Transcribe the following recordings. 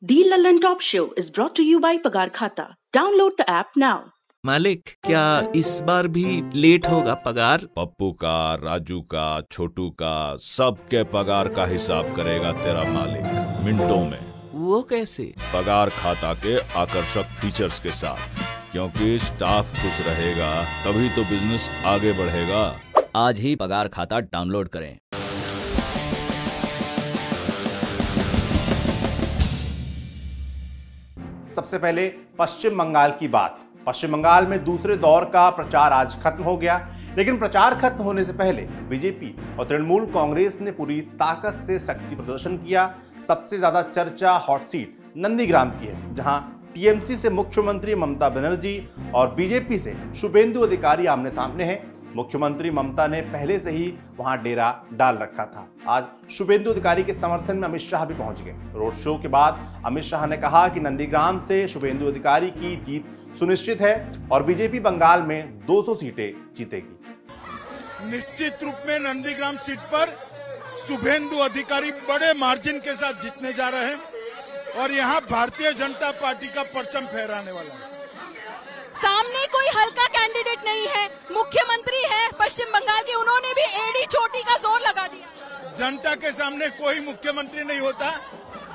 The Lallin Top Show is brought to you by Pagar Khata. Download the app now. मालिक, क्या इस बार भी late होगा पगार? पप्पू का, राजू का, छोटू का, सबके पगार का हिसाब करेगा तेरा मालिक मिनटों में। वो कैसे? पगार खाता के आकर्षक फीचर्स के साथ, क्योंकि स्टाफ खुश रहेगा तभी तो बिजनेस आगे बढ़ेगा। आज ही पगार खाता डाउनलोड करें। सबसे पहले पश्चिम बंगाल की बात। पश्चिम बंगाल में दूसरे दौर का प्रचार आज खत्म हो गया, लेकिन प्रचार खत्म होने से पहले बीजेपी और तृणमूल कांग्रेस ने पूरी ताकत से शक्ति प्रदर्शन किया। सबसे ज्यादा चर्चा हॉट सीट नंदीग्राम की है, जहां टीएमसी से मुख्यमंत्री ममता बनर्जी और बीजेपी से शुभेंदु अधिकारी आमने सामने हैं। मुख्यमंत्री ममता ने पहले से ही वहां डेरा डाल रखा था। आज शुभेंदु अधिकारी के समर्थन में अमित शाह भी पहुंच गए। रोड शो के बाद अमित शाह ने कहा कि नंदीग्राम से शुभेंदु अधिकारी की जीत सुनिश्चित है और बीजेपी बंगाल में 200 सीटें जीतेगी। निश्चित रूप में नंदीग्राम सीट पर शुभेंदु अधिकारी बड़े मार्जिन के साथ जीतने जा रहे हैं और यहां भारतीय जनता पार्टी का परचम फहराने वाला है। सामने कोई हल्का कैंडिडेट नहीं है, मुख्यमंत्री है पश्चिम बंगाल के, उन्होंने भी एड़ी चोटी का जोर लगा दिया। जनता के सामने कोई मुख्यमंत्री नहीं होता,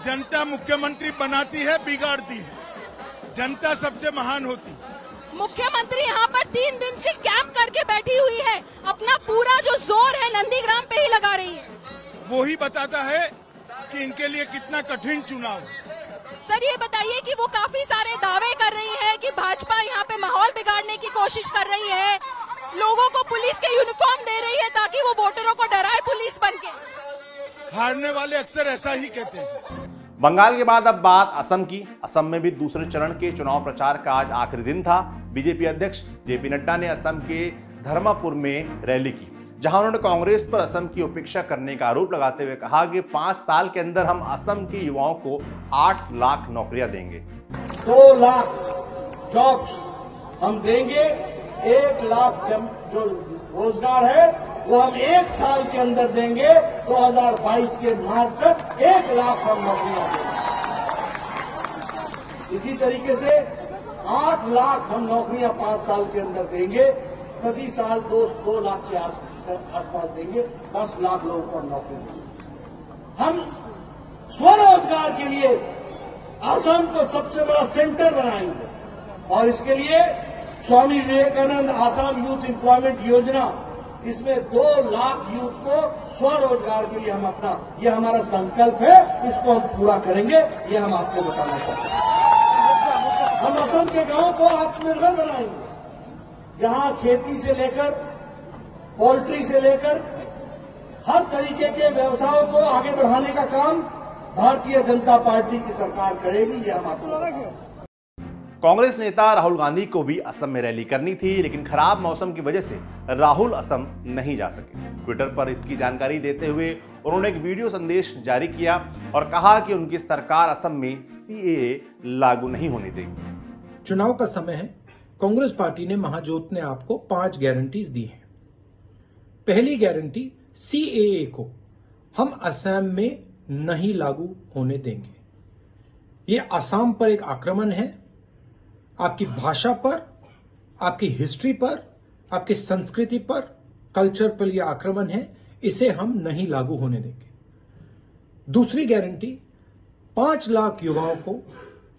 जनता मुख्यमंत्री बनाती है, बिगाड़ती है। जनता सबसे महान होती है। मुख्यमंत्री यहाँ पर 3 दिन से कैंप करके बैठी हुई है, अपना पूरा जो जोर है नंदीग्राम पे ही लगा रही है। वो ही बताता है कि इनके लिए कितना कठिन चुनाव। सर ये बताइए कि वो काफी सारे दावे कर रही है कि भाजपा यहाँ पे माहौल बिगाड़ने की कोशिश कर रही है, लोगों को पुलिस के यूनिफॉर्म दे रही है ताकि वो वोटरों को डराए पुलिस बनके। हारने वाले अक्सर ऐसा ही कहते हैं। बंगाल के बाद अब बात असम की। असम में भी दूसरे चरण के चुनाव प्रचार का आज आखिरी दिन था। बीजेपी अध्यक्ष जेपी नड्डा ने असम के धर्मापुर में रैली की, जहां उन्होंने कांग्रेस पर असम की उपेक्षा करने का आरोप लगाते हुए कहा कि 5 साल के अंदर हम असम के युवाओं को 8 लाख नौकरियां देंगे। 2 लाख जॉब्स हम देंगे, 1 लाख जो रोजगार है वो हम 1 साल के अंदर देंगे। 2022 के मार्च तक 1 लाख हम नौकरियां देंगे। इसी तरीके से 8 लाख हम नौकरियां 5 साल के अंदर देंगे। प्रति साल 2 लाख के आसपास देंगे, 10 लाख लोगों को नौकरी देंगे। हम स्वरोजगार के लिए असम को सबसे बड़ा सेंटर बनाएंगे और इसके लिए स्वामी विवेकानंद आसाम यूथ एम्प्लॉयमेंट योजना, इसमें 2 लाख यूथ को स्वरोजगार के लिए हम ये हमारा संकल्प है, इसको हम पूरा करेंगे। ये हम आपको बताना चाहते हैं। हम असम के गांव को आत्मनिर्भर बनाएंगे, जहां खेती से लेकर पोल्ट्री से लेकर हर तरीके के व्यवसायों को आगे बढ़ाने का काम भारतीय जनता पार्टी की सरकार करेगी। ये हम आपको बताएंगे। कांग्रेस नेता राहुल गांधी को भी असम में रैली करनी थी, लेकिन खराब मौसम की वजह से राहुल असम नहीं जा सके। ट्विटर पर इसकी जानकारी देते हुए उन्होंने एक वीडियो संदेश जारी किया और कहा कि उनकी सरकार असम में सीएए लागू नहीं होने देगी। चुनाव का समय है। कांग्रेस पार्टी ने, महाजोत ने आपको 5 गारंटीज दी हैं। पहली गारंटी, सीएए को हम असम में नहीं लागू होने देंगे। यह असम पर एक आक्रमण है, आपकी भाषा पर, आपकी हिस्ट्री पर, आपकी संस्कृति पर, कल्चर पर यह आक्रमण है। इसे हम नहीं लागू होने देंगे। दूसरी गारंटी, 5 लाख युवाओं को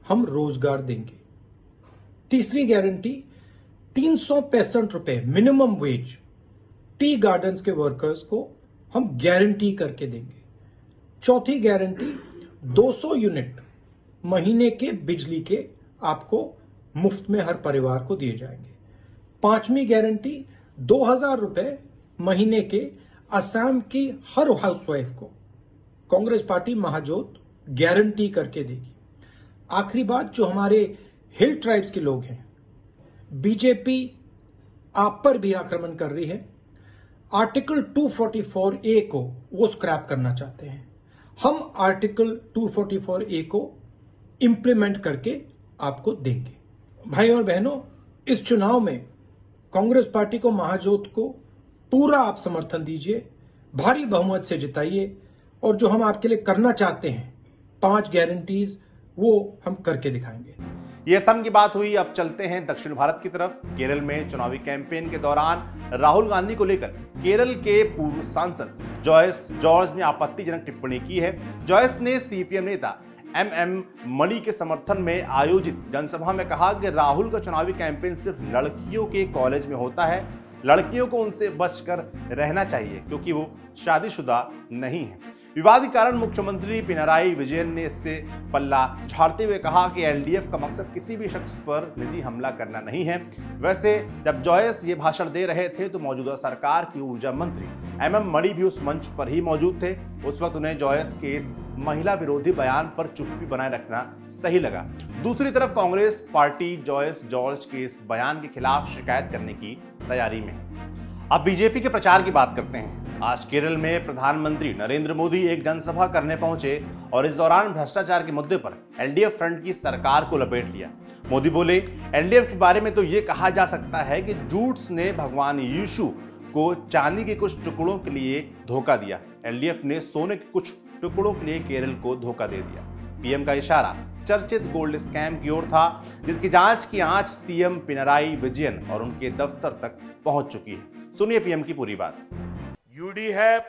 हम रोजगार देंगे। तीसरी गारंटी, 365 रुपए मिनिमम वेज टी गार्डन्स के वर्कर्स को हम गारंटी करके देंगे। चौथी गारंटी, 200 यूनिट महीने के बिजली के आपको मुफ्त में हर परिवार को दिए जाएंगे। 5वीं गारंटी, 2000 रुपए महीने के असम की हर हाउसवाइफ को कांग्रेस पार्टी महाजोत गारंटी करके देगी। आखिरी बात, जो हमारे हिल ट्राइब्स के लोग हैं, बीजेपी आप पर भी आक्रमण कर रही है। आर्टिकल 244A को वो स्क्रैप करना चाहते हैं। हम आर्टिकल 244A को इंप्लीमेंट करके आपको देंगे। भाई और बहनों, इस चुनाव में कांग्रेस पार्टी को, महाजोत को पूरा आप समर्थन दीजिए, भारी बहुमत से जिताइए और जो हम आपके लिए करना चाहते हैं, 5 गारंटीज, वो हम करके दिखाएंगे। ये असम की बात हुई, अब चलते हैं दक्षिण भारत की तरफ। केरल में चुनावी कैंपेन के दौरान राहुल गांधी को लेकर केरल के पूर्व सांसद जॉयस जॉर्ज ने आपत्तिजनक टिप्पणी की है। जॉयस ने सीपीएम नेता एमएम मणि के समर्थन में आयोजित जनसभा में कहा कि राहुल का चुनावी कैंपेन सिर्फ लड़कियों के कॉलेज में होता है, लड़कियों को उनसे बचकर रहना चाहिए क्योंकि वो शादीशुदा नहीं है। विवाद के कारण मुख्यमंत्री पिनराई विजयन ने इससे पल्ला झाड़ते हुए कहा कि एलडीएफ का मकसद किसी भी शख्स पर निजी हमला करना नहीं है। वैसे जब जॉयस ये भाषण दे रहे थे तो मौजूदा सरकार की ऊर्जा मंत्री एमएम मणि भी उस मंच पर ही मौजूद थे। उस वक्त उन्हें जॉयस के इस महिला विरोधी बयान पर चुप्पी बनाए रखना सही लगा। दूसरी तरफ कांग्रेस पार्टी जॉयस जॉर्ज के इस बयान के खिलाफ शिकायत करने की तैयारी में। अब बीजेपी के प्रचार की बात करते हैं। आज केरल में प्रधानमंत्री नरेंद्र मोदी एक जनसभा करने पहुंचे और इस दौरान भ्रष्टाचार के मुद्दे पर एलडीएफ फ्रंट की सरकार को लपेट लिया। मोदी बोले, एलडीएफ के बारे में तो ये कहा जा सकता है कि जूट्स ने भगवान यीशु को चांदी के कुछ टुकड़ों के लिए धोखा दिया, एलडीएफ ने सोने के कुछ टुकड़ों के लिए केरल को धोखा दे दिया। पीएम का इशारा चर्चित गोल्ड स्कैम की ओर था, जिसकी जांच की आंच सीएम पिनराई विजयन और उनके दफ्तर तक पहुंच चुकी है। सुनिए पीएम की पूरी बात। UDF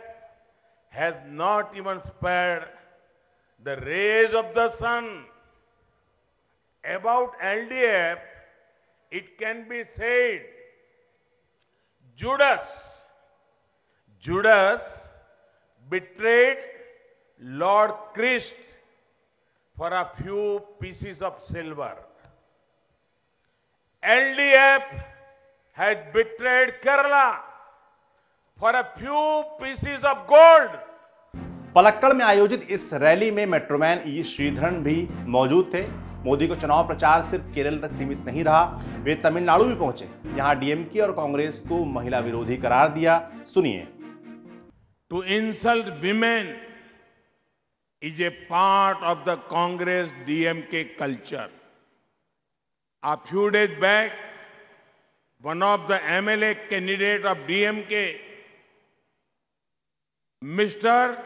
has not even spared the rays of the sun. About LDF, it can be said, Judas betrayed Lord Christ for a few pieces of silver. LDF has betrayed Kerala for a few pieces of gold. Palakkad में आयोजित इस rally में Metro Man ई श्रीधरन भी मौजूद थे। मोदी को चुनाव प्रचार सिर्फ केरल तक सीमित नहीं रहा, वे तमिलनाडु भी पहुंचे। यहां डीएमके और कांग्रेस को महिला विरोधी करार दिया। सुनिए। To insult women is a part of the Congress DMK culture. A few days back, one of the MLA candidate of DMK, Mr.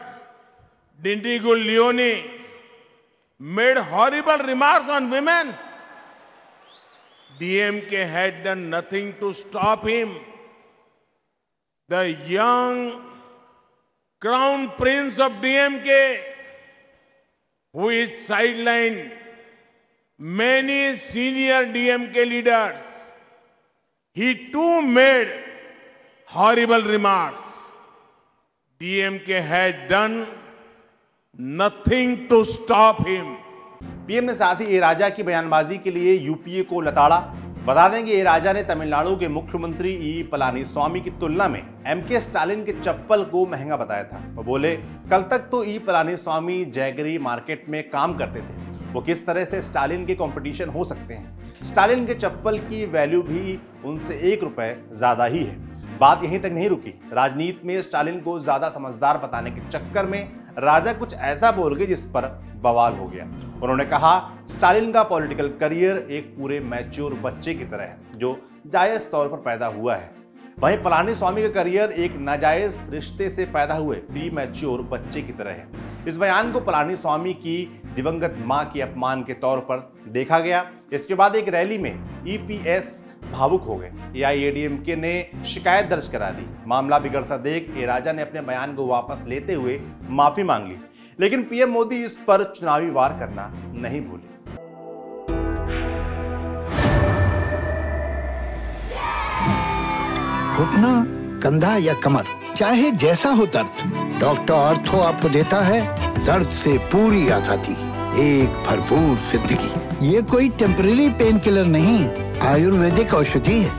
Dindigo Leone, made horrible remarks on women. DMK had done nothing to stop him. The young crown prince of DMK, who is sidelined many senior DMK leaders, he too made horrible remarks. DMK had done nothing to stop him. PM ने साथ ही ए राजा की बयानबाजी के लिए UPA को लताड़ा। बता दें कि ए राजा ने तमिलनाडु के मुख्यमंत्री ई पलानीस्वामी की तुलना में एमके स्टालिन के चप्पल को महंगा बताया था। वो बोले, कल तक तो ई पलानीस्वामी जयगिरी मार्केट में काम करते थे, वो किस तरह से स्टालिन के कंपटीशन हो सकते हैं। स्टालिन के चप्पल की वैल्यू भी उनसे 1 रुपए ज्यादा ही है। बात यहीं तक नहीं रुकी। राजनीति में स्टालिन को ज्यादा समझदार बताने के चक्कर में राजा कुछ ऐसा बोल गए जिस पर बवाल हो गया। उन्होंने कहा, स्टालिन का पॉलिटिकल करियर एक पूरे मैच्योर बच्चे की तरह है जो जायज तौर पर पैदा हुआ है। वहीं पलानीस्वामी का करियर एक नाजायज रिश्ते से पैदा हुए प्री मैच्योर बच्चे की तरह है। इस बयान को पलानीस्वामी की दिवंगत मां के अपमान के तौर पर देखा गया। इसके बाद एक रैली में ईपीएस भावुक हो गए। एआईएडीएमके ने शिकायत दर्ज करा दी। मामला बिगड़ता देख ए राजा ने अपने बयान को वापस लेते हुए माफी मांग ली, लेकिन पीएम मोदी इस पर चुनावी वार करना नहीं भूले। घुटना, कंधा या कमर, चाहे जैसा हो दर्द, डॉक्टर ऑर्थो आपको देता है दर्द से पूरी आजादी, एक भरपूर जिंदगी। ये कोई टेम्परेरी पेन किलर नहीं, आयुर्वेदिक औषधि है।